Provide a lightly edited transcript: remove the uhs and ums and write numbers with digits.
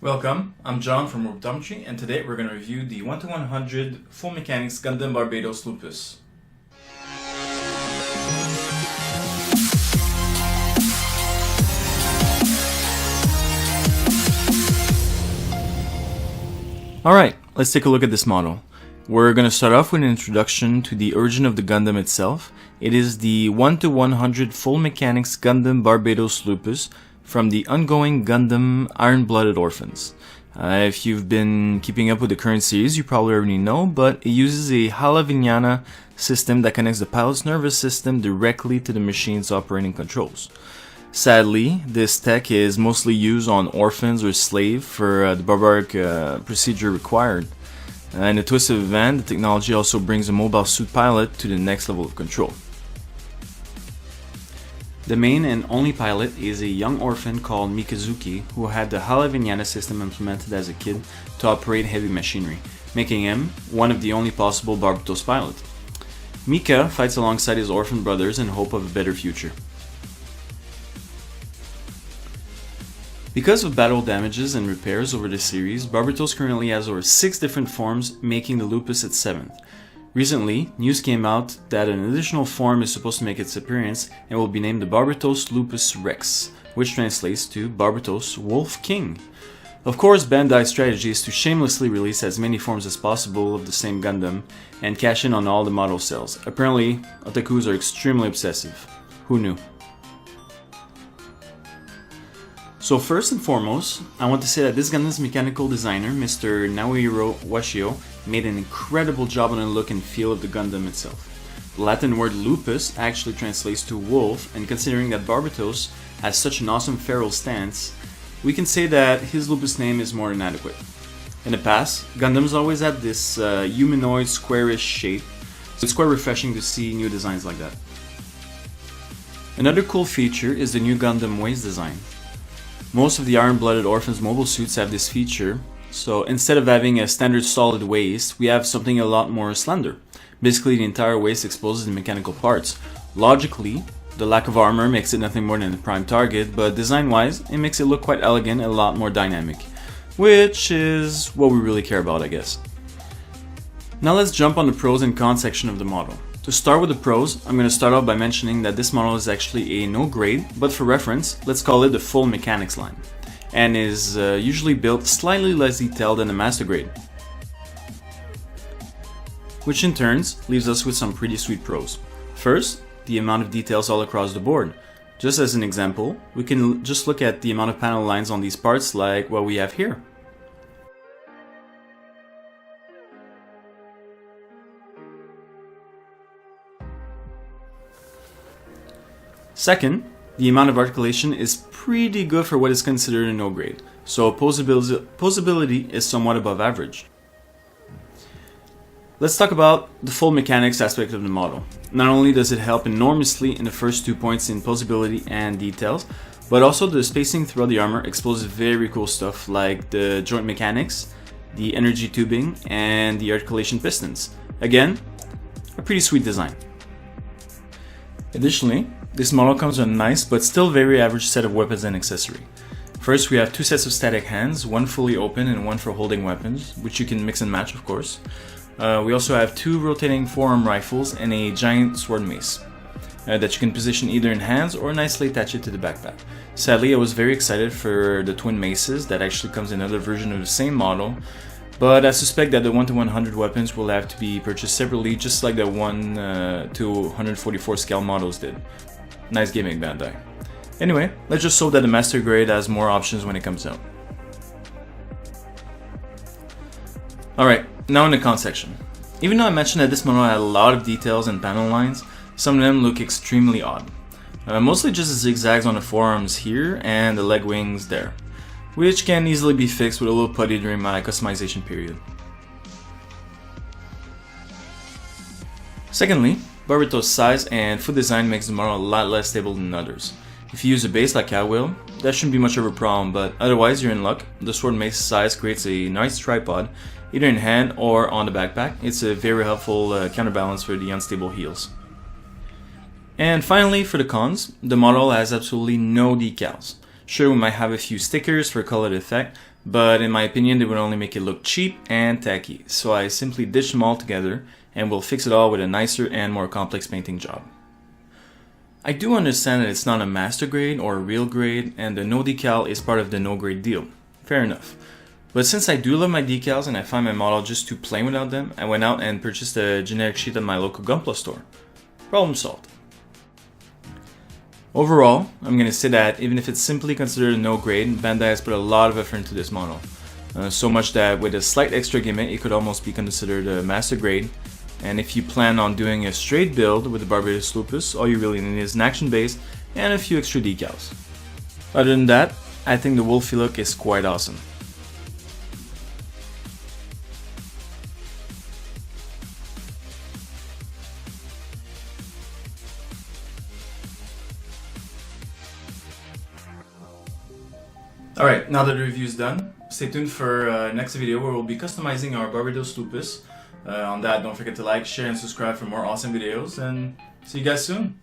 Welcome, I'm John from Robotometry, and today we're going to review the 1-to-100 full mechanics Gundam Barbatos Lupus. Alright, let's take a look at this model. We're going to start off with an introduction to the origin of the Gundam itself. It is the 1-to-100 full mechanics Gundam Barbatos Lupus from the ongoing Gundam Iron-Blooded Orphans. If you've been keeping up with the current series, you probably already know, but it uses a Hala system that connects the pilot's nervous system directly to the machine's operating controls. Sadly, this tech is mostly used on orphans or slaves for the barbaric procedure required. In a twist of event, the technology also brings a mobile suit pilot to the next level of control. The main and only pilot is a young orphan called Mikazuki, who had the Hala system implemented as a kid to operate heavy machinery, making him one of the only possible Barbatos pilots. Mika fights alongside his orphan brothers in hope of a better future. Because of battle damages and repairs over the series, Barbatos currently has over 6 different forms, making the Lupus its 7th. Recently, news came out that an additional form is supposed to make its appearance and will be named the Barbatos Lupus Rex, which translates to Barbatos Wolf King. Of course, Bandai's strategy is to shamelessly release as many forms as possible of the same Gundam and cash in on all the model sales. Apparently, otakus are extremely obsessive. Who knew? So first and foremost, I want to say that this Gundam's mechanical designer, Mr. Naohiro Washio, made an incredible job on the look and feel of the Gundam itself. The Latin word lupus actually translates to wolf, and considering that Barbatos has such an awesome feral stance, we can say that his lupus name is more than adequate. In the past, Gundams always had this humanoid squarish shape, so it's quite refreshing to see new designs like that. Another cool feature is the new Gundam waist design. Most of the Iron-Blooded Orphans mobile suits have this feature, so instead of having a standard solid waist, we have something a lot more slender. Basically, the entire waist exposes the mechanical parts. Logically, the lack of armor makes it nothing more than a prime target, but design-wise, it makes it look quite elegant and a lot more dynamic, which is what we really care about, I guess. Now let's jump on the pros and cons section of the model. To start with the pros, I'm going to start off by mentioning that this model is actually a no grade, but for reference, let's call it the full mechanics line, and is usually built slightly less detailed than the master grade. Which in turn leaves us with some pretty sweet pros. First, the amount of details all across the board. Just as an example, we can just look at the amount of panel lines on these parts like what we have here. Second, the amount of articulation is pretty good for what is considered a no grade, so posability is somewhat above average. Let's talk about the full mechanics aspect of the model. Not only does it help enormously in the first 2 points in posability and details, but also the spacing throughout the armor exposes very cool stuff like the joint mechanics, the energy tubing, and the articulation pistons. Again, a pretty sweet design. Additionally, this model comes with a nice but still very average set of weapons and accessory. First, we have 2 sets of static hands, one fully open and one for holding weapons, which you can mix and match of course. We also have 2 rotating forearm rifles and a giant sword mace that you can position either in hands or nicely attach it to the backpack. Sadly, I was very excited for the twin maces that actually comes in another version of the same model, but I suspect that the 1-to-100 weapons will have to be purchased separately, just like the 1-to-144 scale models did. Nice gimmick, Bandai. Anyway, let's just hope that the master grade has more options when it comes out. Alright, now in the con section. Even though I mentioned that this model had a lot of details and panel lines, some of them look extremely odd. Mostly just the zigzags on the forearms here and the leg wings there, which can easily be fixed with a little putty during my customization period. Secondly, Barbatos' size and foot design makes the model a lot less stable than others. If you use a base like I will, that shouldn't be much of a problem, but otherwise you're in luck. The sword mace size creates a nice tripod, either in hand or on the backpack. It's a very helpful counterbalance for the unstable heels. And finally, for the cons, the model has absolutely no decals. Sure, we might have a few stickers for colored effect, but in my opinion they would only make it look cheap and tacky, so I simply ditch them all together and will fix it all with a nicer and more complex painting job. I do understand that it's not a master grade or a real grade, and the no decal is part of the no grade deal. Fair enough. But since I do love my decals and I find my model just too plain without them, I went out and purchased a generic sheet at my local Gunpla store. Problem solved. Overall, I'm going to say that even if it's simply considered a no grade, Bandai has put a lot of effort into this model. So much that with a slight extra gimmick, it could almost be considered a master grade. And if you plan on doing a straight build with the Barbatos Lupus, all you really need is an action base and a few extra decals. Other than that, I think the Wolfie look is quite awesome. Alright, now that the review is done, stay tuned for next video where we'll be customizing our Barbatos Lupus. On that, don't forget to like, share, and subscribe for more awesome videos, and see you guys soon!